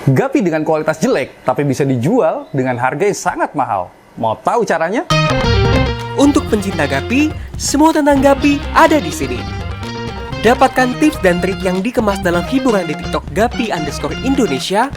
Gapi dengan kualitas jelek, tapi bisa dijual dengan harga yang sangat mahal. Mau tahu caranya? Untuk pencinta Gapi, semua tentang Gapi ada di sini. Dapatkan tips dan trik yang dikemas dalam hiburan di TikTok Gapi_Indonesia.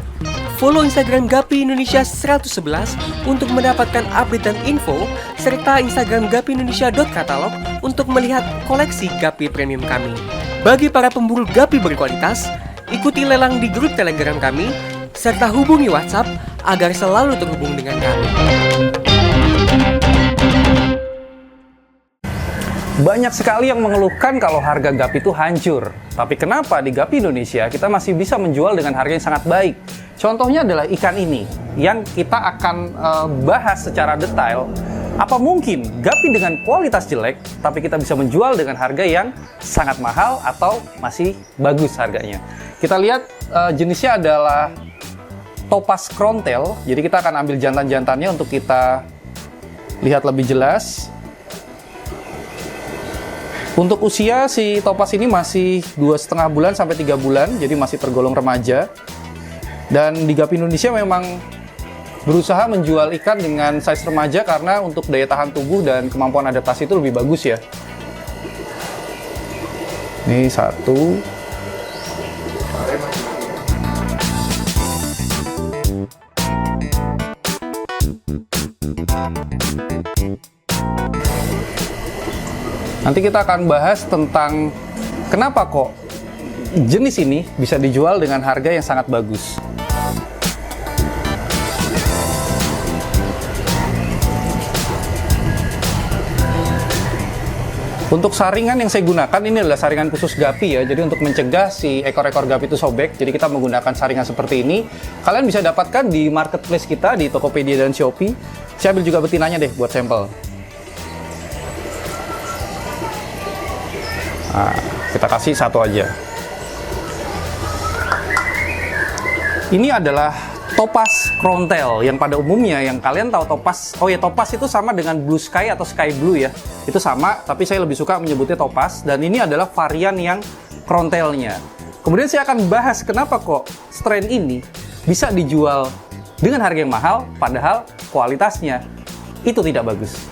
Follow Instagram Gapi Indonesia 111 untuk mendapatkan update dan info, serta Instagram gapiindonesia.catalog untuk melihat koleksi Gapi premium kami. Bagi para pemburu Gapi berkualitas, ikuti lelang di grup Telegram kami, serta hubungi WhatsApp agar selalu terhubung dengan kami. Banyak sekali yang mengeluhkan kalau harga Gapi itu hancur. Tapi kenapa di Gapi Indonesia kita masih bisa menjual dengan harga yang sangat baik? Contohnya adalah ikan ini, yang kita akan bahas secara detail. Apa mungkin Gapi dengan kualitas jelek, tapi kita bisa menjual dengan harga yang sangat mahal atau masih bagus harganya? Kita lihat jenisnya adalah Topaz Crown Tail. Jadi kita akan ambil jantan-jantannya untuk kita lihat lebih jelas. Untuk usia si Topaz ini masih 2,5 bulan sampai 3 bulan, jadi masih tergolong remaja. Dan di Gapi Indonesia memang berusaha menjual ikan dengan size remaja karena untuk daya tahan tubuh dan kemampuan adaptasi itu lebih bagus ya. Ini satu. Nanti kita akan bahas tentang kenapa kok jenis ini bisa dijual dengan harga yang sangat bagus. Untuk saringan yang saya gunakan ini adalah saringan khusus Gapi ya. Jadi untuk mencegah si ekor-ekor Gapi itu sobek, jadi kita menggunakan saringan seperti ini. Kalian bisa dapatkan di marketplace kita di Tokopedia dan Shopee. Saya ambil juga betinanya deh buat sampel. Nah, kita kasih satu aja. Ini adalah Topaz Crown Tail yang pada umumnya yang kalian tahu Topaz. Oh ya, Topaz itu sama dengan Blue Sky atau Sky Blue ya. Itu sama, tapi saya lebih suka menyebutnya Topaz. Dan ini adalah varian yang Crown Tail-nya. Kemudian saya akan bahas kenapa kok strain ini bisa dijual dengan harga yang mahal, padahal kualitasnya itu tidak bagus.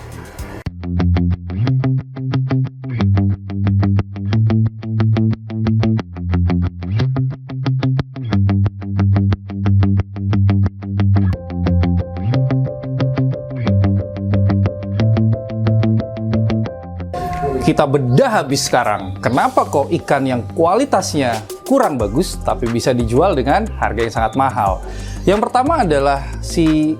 Kita bedah habis sekarang, kenapa kok ikan yang kualitasnya kurang bagus tapi bisa dijual dengan harga yang sangat mahal. Yang pertama adalah si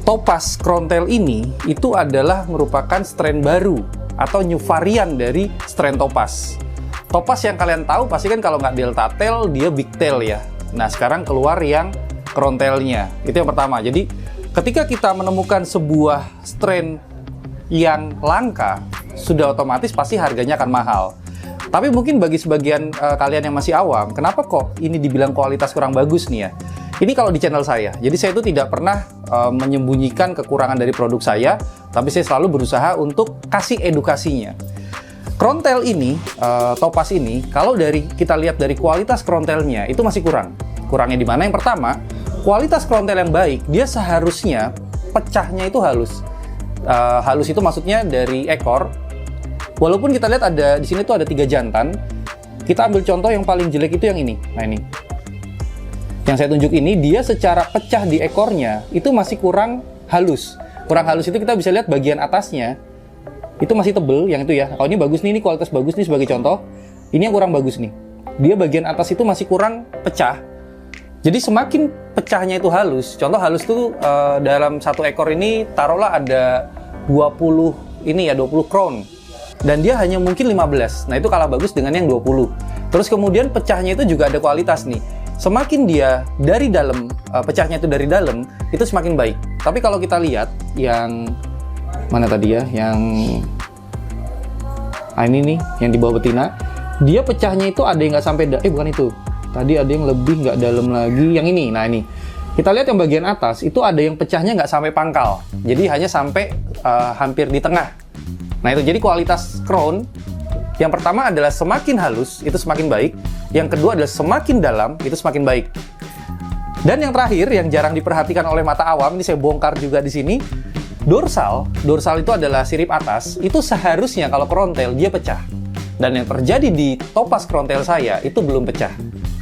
Topaz Crown Tail ini itu adalah merupakan strain baru atau new varian dari strain Topaz. Topaz yang kalian tahu pasti kan kalau nggak Delta Tail dia Big Tail ya. Nah sekarang keluar yang Crown Tail-nya, itu yang pertama. Jadi ketika kita menemukan sebuah strain yang langka, sudah otomatis pasti harganya akan mahal. Tapi mungkin bagi sebagian kalian yang masih awam, kenapa kok ini dibilang kualitas kurang bagus nih ya? Ini kalau di channel saya, jadi saya itu tidak pernah menyembunyikan kekurangan dari produk saya, tapi saya selalu berusaha untuk kasih edukasinya. Crown Tail ini, Topaz ini, kalau kita lihat dari kualitas Crown Tail-nya, itu masih kurang. Kurangnya di mana? Yang pertama, kualitas Crown Tail yang baik, dia seharusnya pecahnya itu halus. Halus itu maksudnya dari ekor. Walaupun kita lihat ada di sini tuh ada 3 jantan, kita ambil contoh yang paling jelek itu yang ini. Nah ini, yang saya tunjuk ini dia secara pecah di ekornya itu masih kurang halus. Kurang halus itu kita bisa lihat bagian atasnya itu masih tebel, yang itu ya. Kalau ini bagus nih, ini kualitas bagus nih sebagai contoh. Ini yang kurang bagus nih. Dia bagian atas itu masih kurang pecah. Jadi semakin pecahnya itu halus. Contoh halus tuh dalam satu ekor ini taruhlah ada 20 crown. Dan dia hanya mungkin 15. Nah itu kalah bagus dengan yang 20. Terus kemudian pecahnya itu juga ada kualitas nih. Semakin dia dari dalam, pecahnya itu dari dalam, itu semakin baik. Tapi kalau kita lihat yang mana tadi ya, yang ini nih, yang di bawah betina, dia pecahnya itu ada yang nggak sampai, bukan itu. Tadi ada yang lebih nggak dalam lagi, yang ini. Nah ini, kita lihat yang bagian atas, itu ada yang pecahnya nggak sampai pangkal. Jadi hanya sampai hampir di tengah. Nah itu, jadi kualitas crown, yang pertama adalah semakin halus, itu semakin baik. Yang kedua adalah semakin dalam, itu semakin baik. Dan yang terakhir, yang jarang diperhatikan oleh mata awam, ini saya bongkar juga di sini. Dorsal itu adalah sirip atas, itu seharusnya kalau krontel dia pecah. Dan yang terjadi di topas krontel saya itu belum pecah.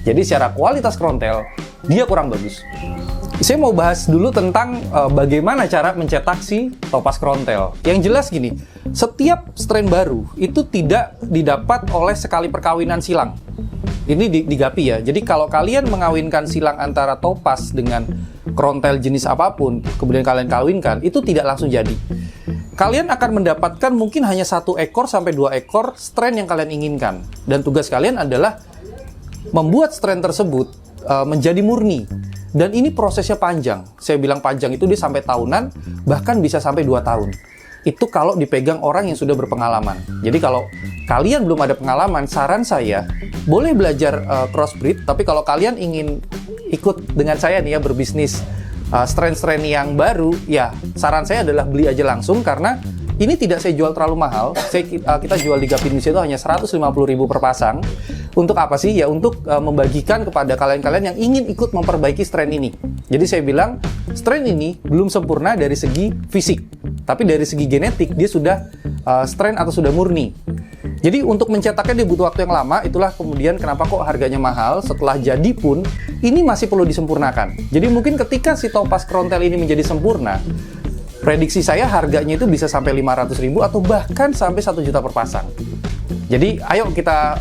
Jadi secara kualitas krontel, dia kurang bagus. Saya mau bahas dulu tentang bagaimana cara mencetak si topas krontel. Yang jelas gini, setiap strain baru itu tidak didapat oleh sekali perkawinan silang. Ini di Gapi ya. Jadi kalau kalian mengawinkan silang antara topas dengan krontel jenis apapun, kemudian kalian kawinkan, itu tidak langsung jadi. Kalian akan mendapatkan mungkin hanya 1 ekor sampai 2 ekor strain yang kalian inginkan. Dan tugas kalian adalah membuat strain tersebut menjadi murni. Dan ini prosesnya panjang. Saya bilang panjang itu dia sampai tahunan, bahkan bisa sampai 2 tahun. Itu kalau dipegang orang yang sudah berpengalaman. Jadi kalau kalian belum ada pengalaman, saran saya, boleh belajar crossbreed, tapi kalau kalian ingin ikut dengan saya nih ya, berbisnis strain-strain yang baru, ya saran saya adalah beli aja langsung, karena ini tidak saya jual terlalu mahal. Kita jual di Gapi Indonesia itu hanya 150.000 per pasang. Untuk apa sih? Ya untuk membagikan kepada kalian-kalian yang ingin ikut memperbaiki strain ini. Jadi saya bilang, strain ini belum sempurna dari segi fisik, tapi dari segi genetik dia sudah strain atau sudah murni. Jadi untuk mencetaknya dia butuh waktu yang lama, itulah kemudian kenapa kok harganya mahal. Setelah jadi pun, ini masih perlu disempurnakan. Jadi mungkin ketika si topas krontel ini menjadi sempurna, prediksi saya harganya itu bisa sampai 500.000 atau bahkan sampai 1 juta per pasang. Jadi ayo kita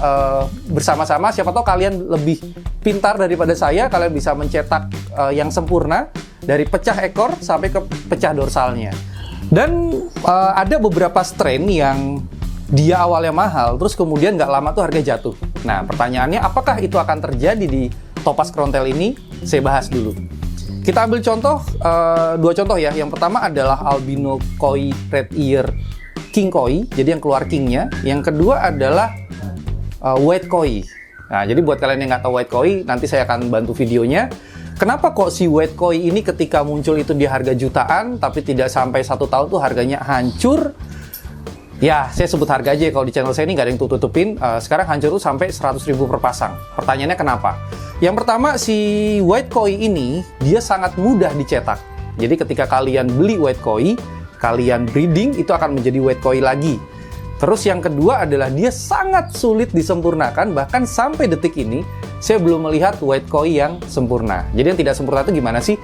bersama-sama, siapa tahu kalian lebih pintar daripada saya, kalian bisa mencetak yang sempurna dari pecah ekor sampai ke pecah dorsalnya. Dan ada beberapa strain yang dia awalnya mahal, terus kemudian nggak lama tuh harga jatuh. Nah, pertanyaannya apakah itu akan terjadi di topas krontel ini? Saya bahas dulu. Kita ambil contoh, 2 contoh ya. Yang pertama adalah albino koi red ear king koi, jadi yang keluar kingnya. Yang kedua adalah white koi. Nah, jadi buat kalian yang nggak tahu white koi, nanti saya akan bantu videonya. Kenapa kok si white koi ini ketika muncul itu di harga jutaan, tapi tidak sampai 1 tahun tuh harganya hancur? Ya, saya sebut harga aja, kalau di channel saya ini nggak ada yang tutupin. Sekarang hancur tuh sampai 100.000 per pasang. Pertanyaannya kenapa? Yang pertama, si white koi ini, dia sangat mudah dicetak. Jadi ketika kalian beli white koi, kalian breeding, itu akan menjadi white koi lagi. Terus yang kedua adalah dia sangat sulit disempurnakan, bahkan sampai detik ini, saya belum melihat white koi yang sempurna. Jadi yang tidak sempurna itu gimana sih?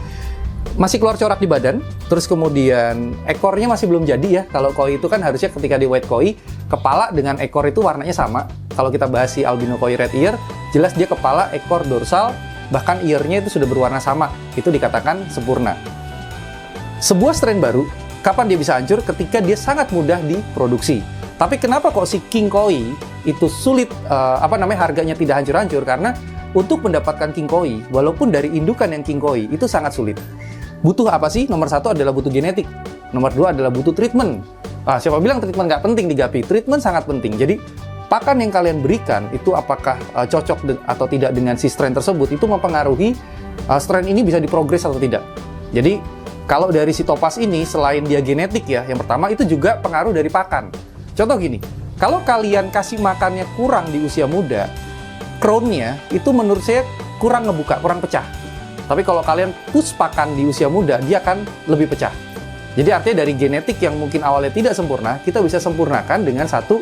Masih keluar corak di badan, terus kemudian ekornya masih belum jadi ya. Kalau koi itu kan harusnya ketika di white koi, kepala dengan ekor itu warnanya sama. Kalau kita bahas si albino koi red ear, jelas dia kepala, ekor, dorsal, bahkan ear-nya itu sudah berwarna sama. Itu dikatakan sempurna. Sebuah strain baru, kapan dia bisa hancur? Ketika dia sangat mudah diproduksi. Tapi kenapa kok si king koi itu sulit, harganya tidak hancur-hancur? Karena untuk mendapatkan king koi, walaupun dari indukan yang king koi, itu sangat sulit. Butuh apa sih? Nomor 1 adalah butuh genetik. Nomor 2 adalah butuh treatment. Siapa bilang treatment nggak penting di Gapi? Treatment sangat penting. Jadi, pakan yang kalian berikan itu apakah cocok atau tidak dengan si strain tersebut, itu mempengaruhi strain ini bisa diprogres atau tidak. Jadi, kalau dari si topas ini, selain dia genetik ya, yang pertama itu juga pengaruh dari pakan. Contoh gini, kalau kalian kasih makannya kurang di usia muda, crown-nya itu menurut saya kurang ngebuka, kurang pecah. Tapi kalau kalian push pakan di usia muda, dia akan lebih pecah. Jadi artinya dari genetik yang mungkin awalnya tidak sempurna, kita bisa sempurnakan dengan satu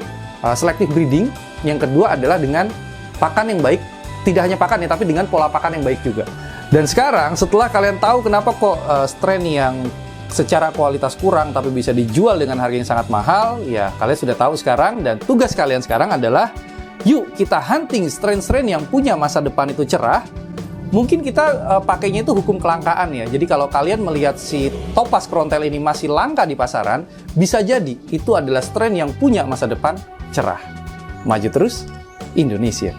selective breeding. Yang kedua adalah dengan pakan yang baik. Tidak hanya pakan ya, tapi dengan pola pakan yang baik juga. Dan sekarang setelah kalian tahu kenapa kok strain yang secara kualitas kurang tapi bisa dijual dengan harga yang sangat mahal, ya kalian sudah tahu sekarang. Dan tugas kalian sekarang adalah, yuk kita hunting strain-strain yang punya masa depan itu cerah. Mungkin kita pakainya itu hukum kelangkaan ya. Jadi kalau kalian melihat si topas krontel ini masih langka di pasaran, bisa jadi itu adalah strain yang punya masa depan cerah. Maju terus, Indonesia.